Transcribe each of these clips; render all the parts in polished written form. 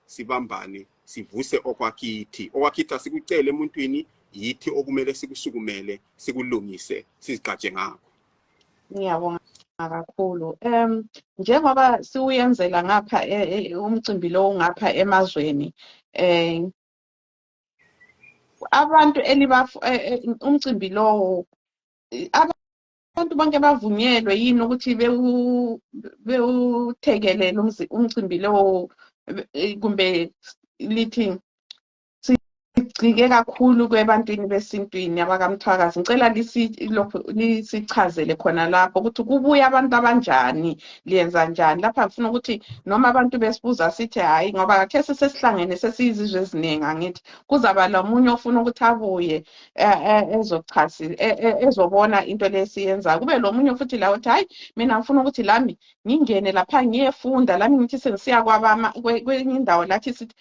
sibambane sivuse okwakithi asikucele emuntwini yithi okumele sikusukumele sikulungise siziqatshe ngakho. Ngiyabonga kakhulu. Njengoba siuyenzela ngapha umcimbi lo ngapha emazweni abantu umcimbi lo abantu bonke bavunyelwe yini ukuthi bewuthekelele umcimbi lo kumbe lithi sigcike kakhulu kwebantwini besintwini abakamthwakazi? Ngicela lisichazele khona lapho ukuthi kubuya abantu abanjani, liyenza njani lapha. Ngifuna ukuthi noma abantu besibuza sithi hayi ngoba khathesi sesihlangene sesiyizizwe eziningi, angithi kuzaba lomunye ofuna ukuthi abuye ezobona into lesiyenza, kube lomunye futhi la uthi hayi mina ngifuna ukuthi lami ngingene lapha ngiyefunda, lami ngithi sengisiya kwenye indawo lathi sithi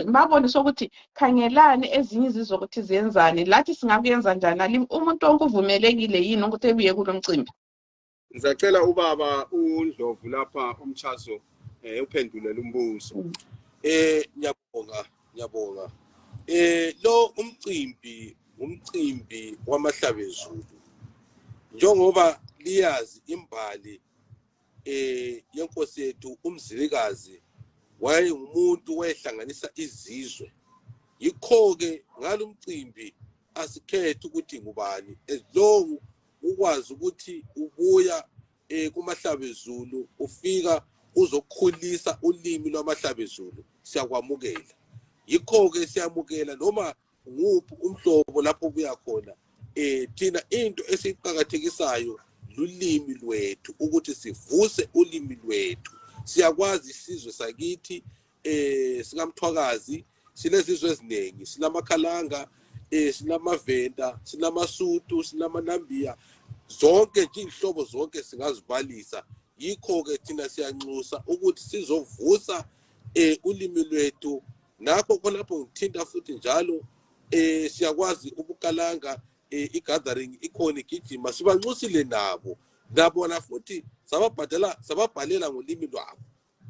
babone sokuthi khangelani ezinye izizwe ukuthi ziyenzani, lathi singakuyenza njani. Umuntu wonke uvumelekile yini ukuthi ebuye kulo mcimbi? Ngizacela ubaba uNdlovu lapha umchazo uphendulele umbuzo. Ngiyabonga. Lo umcimbi wamahlabezulu, njengoba liyazi imbali yenkosi yethu uMzilikazi wayengumuntu wayehlanganisa izizwe. Yikho-ke ngalo mcimbi asikhethe ukuthi ngubani, as long ukwazi ukuthi ubuya kumahlabezulu ufika uzokhulisa ulimi lwamahlabezulu, siyakwamukela. Yikho-ke siyamukela noma nguphi umhlobo lapho ubuya khona. Thina into esiqhakathekisayo lulimi lwethu, ukuthi sivuse ulimi lwethu. Siyakwazi isizwe sakithi sikaMthwakazi silezizwe eziningi, silamakhalanga, silamavenda, silamasutu, silamanambiya, zonke nje inhlobo zonke singazibalisa. Yikho-ke thina siyanxusa ukuthi sizovusa ulimi lwethu. Nakho khonapho ngithinta futhi njalo siyakwazi ukukalanga igathering ikhona igijima, sibanxusile nabo na futhi sababhalela ngolimi lwabo.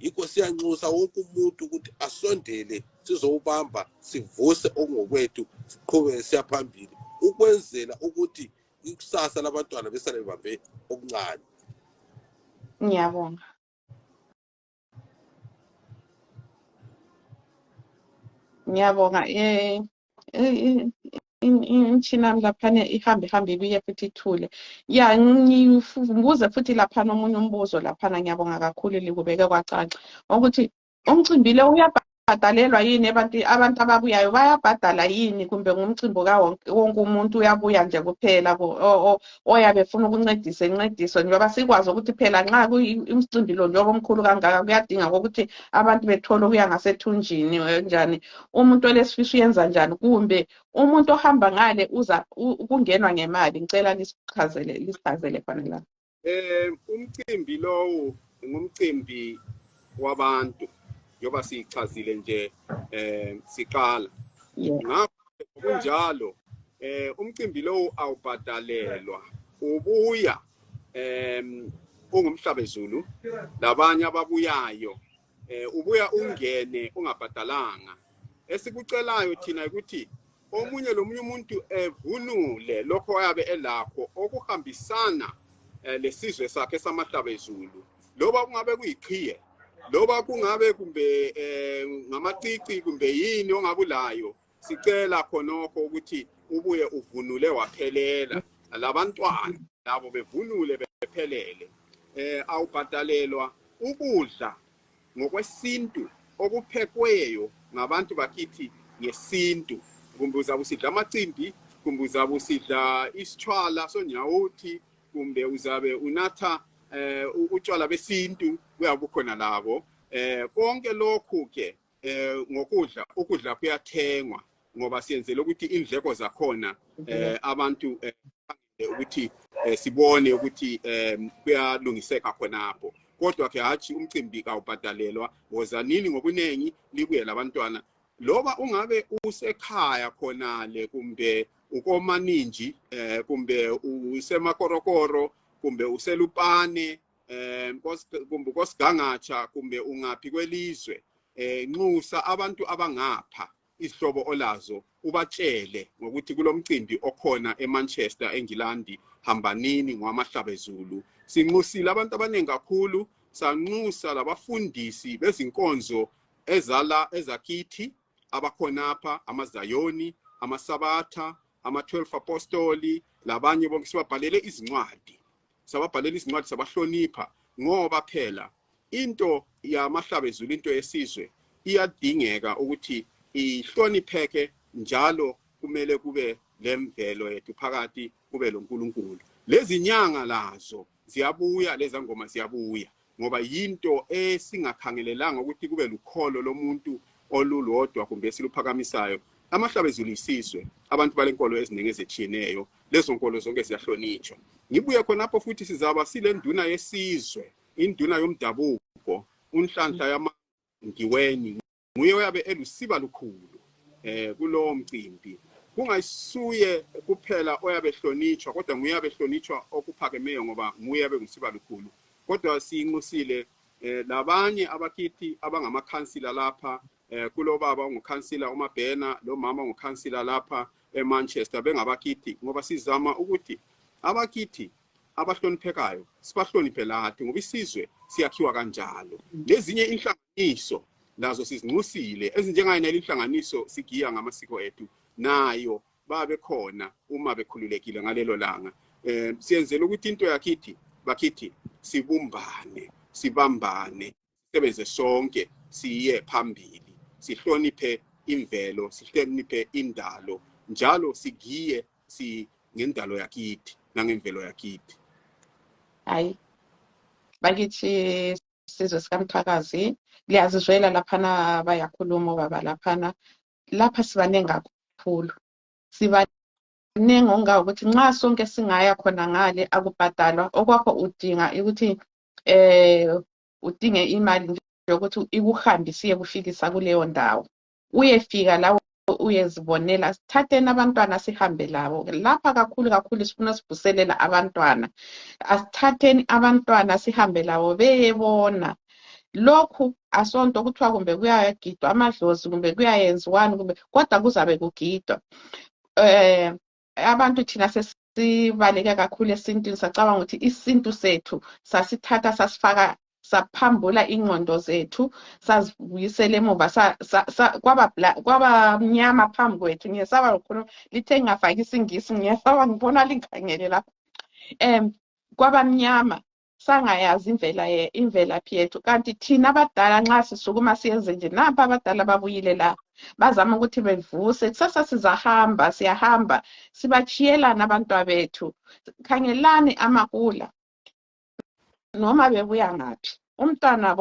Yikho siyanxusa wonke umuntu ukuthi asondele sizowubamba, sivuse okungokwethu, siqhubeke siyaphambili ukwenzela ukuthi ikusasa labantwana besale bebambe okuncane. Ngiyabonga. Imtshina laphana ihambe ibuye futhi ithule. Ya ngivuze futhi laphana omunye umbuzo laphana. Ngiyabonga kakhulu likubeke kwacaca ukuthi umcimbi lo uyabhadalelwa yini, abantu ababuyayo bayabhadala yini, kumbe ngumcimbi wonke umuntu uyabuya nje kuphela oyabe efuna ukuncediswa njengoba sikwazi ukuthi phela nxa umcimbi lo njengoba omkhulu kangaka kuyadinga ukuthi abantu bethole ukuya ngasethunjini njani, umuntu olesifiso uyenza njani, kumbe umuntu ohamba ngale uza kungenwa ngemali. Ngicela lisichazele khona la. Umcimbi lowo ngumcimbi wabantu njoba sichazile nje siqala. Ngakho kunjalo umcimbi lowo awubhadalelwa, ubuya ungumhlabezulu labanye ababuyayo, ubuya ungene ungabhadalanga. Esikucelayo thina ukuthi omunye lomunye umuntu evunule lokho ayabe elakho okuhambisana lesizwe sakhe samahlabezulu, loba kungabe kuyiqhiye, loba kungabe kumbe ngamacici kumbe yini ongabulayo. Sicela khonokho ukuthi ubuye uvunule waphelela, labantwana labo bevunule bephelele. Awubhadalelwa ukudla ngokwesintu okuphekweyo ngabantu bakithi ngesintu. Kumbe uzabe usidla amacimbi, kumbe uzabe usidla isitshwala sonyawuthi, kumbe uzabe unatha utshwala besintu, kuyabukhona labo. Konke lokhu ke ukudla kuyathengwa ngoba siyenzele ukuthi indleko zakhona abantu ukuthi sibone ukuthi kuyalungiseka khonapho. Kodwa ke hathi umcimbi kawubhadalelwa, wozanini ngobunengi libuye labantwana. Loba ungabe usekhaya khonale, kumbe ukomaninji, kumbe usemakorokoro, kumbe uselupane, kumbe kosigangatsha, kumbe ungaphi kwelizwe, nxusa abantu abangapha isihlobo olazo ubatshele ngokuthi kulomcimbi okhona eManchester eNgilandi hambanini ngwamahlabezulu. Sinxusile abantu abaningi kakhulu, sanxusa labafundisi bezinkonzo ezakithi abakhonapha, amazayoni, amasabatha, ama-12 apostoli, labanye bonke sibabhalele izincwadi. Sababhalela izincwadi sabahlonipha ngoba phela into yamahlabezulu, into yesizwe iyadingeka ukuthi ihlonipheke njalo. Kumele kube lemvelo yethu phakathi, kube loNkulunkulu. Lezi nyanga lazo ziyabuya, lezi ngoma ziyabuya ngoba yinto esingakhangelelanga ukuthi kube lukholo lomuntu olulodwa kumbe siluphakamisayo. Amahlabezulu isizwe, abantu balenkolo eziningi ezitshiyeneyo, lezo nkolo zonke ziyahlonitshwa. Ngibuye khonapho futhi sizaba silenduna yesizwe, induna yomdabuko, unhlanhla yamangiweni, nguye oyabe elusiba lukhulu kulowo mcimbi. Kungayisuye kuphela oyabe hlonitshwa, kodwa nguye oyabe hlonitshwa okuphakemeyo ngoba nguye oyabe ngusiba lukhulu. Kodwa sinxusile labanye abakithi abangamakhansila lapha, kulo baba ngukhansila uMabhena, lo mama ngukhansila lapha eManchester, bengabakithi ngoba sizama ukuthi abakithi abahloniphekayo sibahloniphe lathi ngoba isizwe siyakhiwa kanjalo. Lezinye inhlanganiso nazo sizinxusile, ezinjengayena inhlanganiso sigiya ngamasiko ethu, nayo babe khona uma bekhululekile ngalelo langa. Siyenzela ukuthi into yakithi bakithi sibumbane, sibambane, sisebenze sonke siye phambili, sihloniphe imvelo, sihloniphe indalo, njalo sigiye ngendalo yakithi nangemvelo yakithi. Hayi bakithi sizwe sikaMthwakazi, liyazizwela laphana bayakhuluma baba lapha sibanengi kakhulu, sibanengi ukuthi nxa sonke singaya khona ngale akubhadalwa. Okwakho udinga ukuthi udinge imali yokuthi ikuhambise kufikisa kuleyo ndawo, uyefika lawo uyezibonela. Sithatheni abantwana sihambe labo lapha, kakhulu sifuna sivuselela abantwana. Asithatheni abantwana sihambe labo beyebona lokhu. Asonto kuthiwa kumbe kuyagidwa amadlozi kumbe kuyayenziwani kumbe, kodwa kuzabe kugidwa. Abantu thina sesibaleke kakhulu esintwini, sacabanga ukuthi isintu sethu sasithatha sasifaka, saphambula ingqondo zethu, sazibuyisela emuva, kwaba mnyama phambi kwethu. Ngiyesaba lokhulu lithe ngingafaki isingisi, ngiyesaba ngibona lingikhangele lapha. Kwaba mnyama, sangayazi imvelaphi yethu. Kanti thina abadala nxa sisukuma siyenze nje, napha abadala babuyile la, bazama ukuthi bevuse. Kusasa sizahamba, siyahamba, sibachiyelana abantwana bethu. Khangelani amakula noma bebuya ngaphi, umntwana